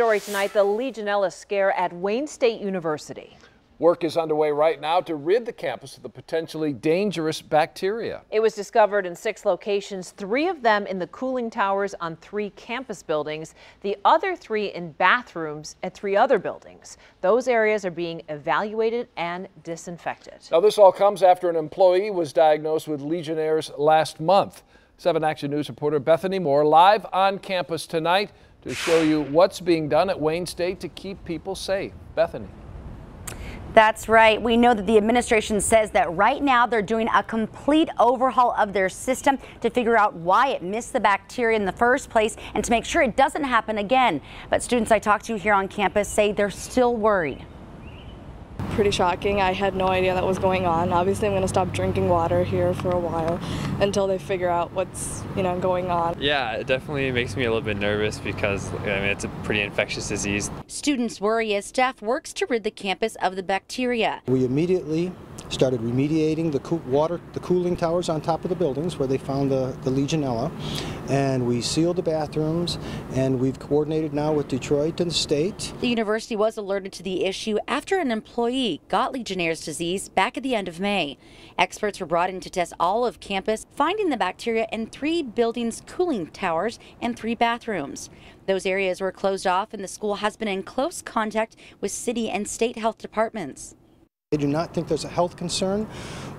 Story tonight, the Legionella scare at Wayne State University. Work is underway right now to rid the campus of the potentially dangerous bacteria. It was discovered in 6 locations, 3 of them in the cooling towers on 3 campus buildings, the other 3 in bathrooms at 3 other buildings. Those areas are being evaluated and disinfected. Now, this all comes after an employee was diagnosed with Legionnaires last month. 7 Action News reporter Bethany Moore live on campus tonight to show you what's being done at Wayne State to keep people safe. Bethany. That's right. We know that the administration says that right now they're doing a complete overhaul of their system to figure out why it missed the bacteria in the first place and to make sure it doesn't happen again. But students I talked to here on campus say they're still worried. Pretty shocking. I had no idea that was going on. Obviously, I'm going to stop drinking water here for a while until they figure out what's, going on. Yeah, it definitely makes me a little bit nervous because it's a pretty infectious disease. Students worry as staff works to rid the campus of the bacteria. We immediately started remediating the cooling towers on top of the buildings where they found the Legionella, and we sealed the bathrooms, and we've coordinated now with Detroit and the state. The university was alerted to the issue after an employee got Legionnaire's disease back at the end of May. Experts were brought in to test all of campus, finding the bacteria in 3 buildings' cooling towers and 3 bathrooms. Those areas were closed off, and the school has been in close contact with city and state health departments. They do not think there's a health concern.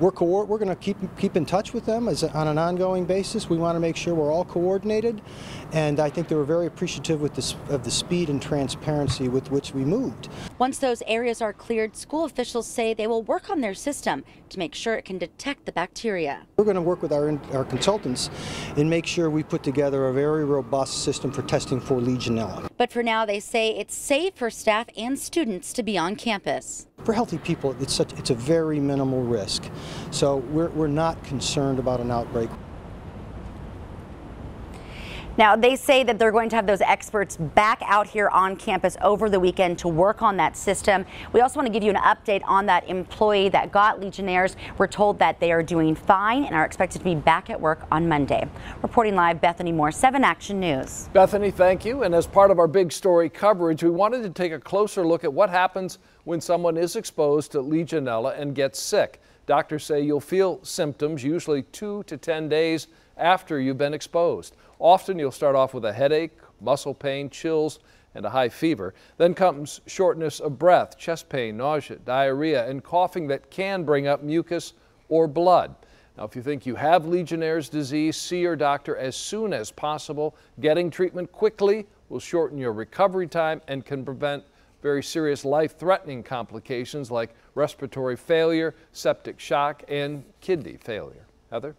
We're going to keep in touch with them on an ongoing basis. We want to make sure we're all coordinated, and I think they were very appreciative of the speed and transparency with which we moved. Once those areas are cleared, school officials say they will work on their system to make sure it can detect the bacteria. We're going to work with our consultants and make sure we put together a very robust system for testing for Legionella. But for now, they say it's safe for staff and students to be on campus. For healthy people, it's a very minimal risk. So we're not concerned about an outbreak. Now, they say that they're going to have those experts back out here on campus over the weekend to work on that system. We also want to give you an update on that employee that got Legionnaires. We're told that they are doing fine and are expected to be back at work on Monday. Reporting live, Bethany Moore, 7 Action News. Bethany, thank you. And as part of our big story coverage, we wanted to take a closer look at what happens when someone is exposed to Legionella and gets sick. Doctors say you'll feel symptoms usually 2 to 10 days after you've been exposed. Often you'll start off with a headache, muscle pain, chills, and a high fever. Then comes shortness of breath, chest pain, nausea, diarrhea, and coughing that can bring up mucus or blood. Now, if you think you have Legionnaire's disease, see your doctor as soon as possible. Getting treatment quickly will shorten your recovery time and can prevent very serious life-threatening complications like respiratory failure, septic shock, and kidney failure. Heather?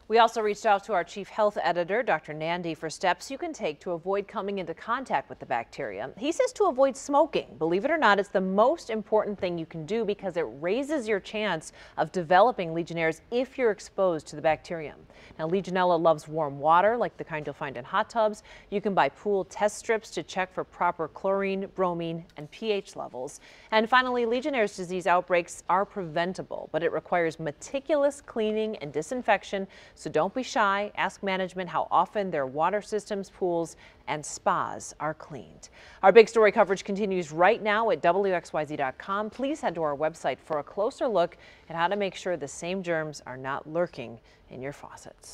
We also reached out to our chief health editor, Dr. Nandi, for steps you can take to avoid coming into contact with the bacteria. He says to avoid smoking. Believe it or not, it's the most important thing you can do because it raises your chance of developing Legionnaires if you're exposed to the bacterium. Now, Legionella loves warm water, like the kind you'll find in hot tubs. You can buy pool test strips to check for proper chlorine, bromine, and pH levels. And finally, Legionnaire's disease outbreaks are preventable, but it requires meticulous cleaning and disinfection. So don't be shy. Ask management how often their water systems, pools, and spas are cleaned. Our big story coverage continues right now at WXYZ.com. Please head to our website for a closer look at how to make sure the same germs are not lurking in your faucets.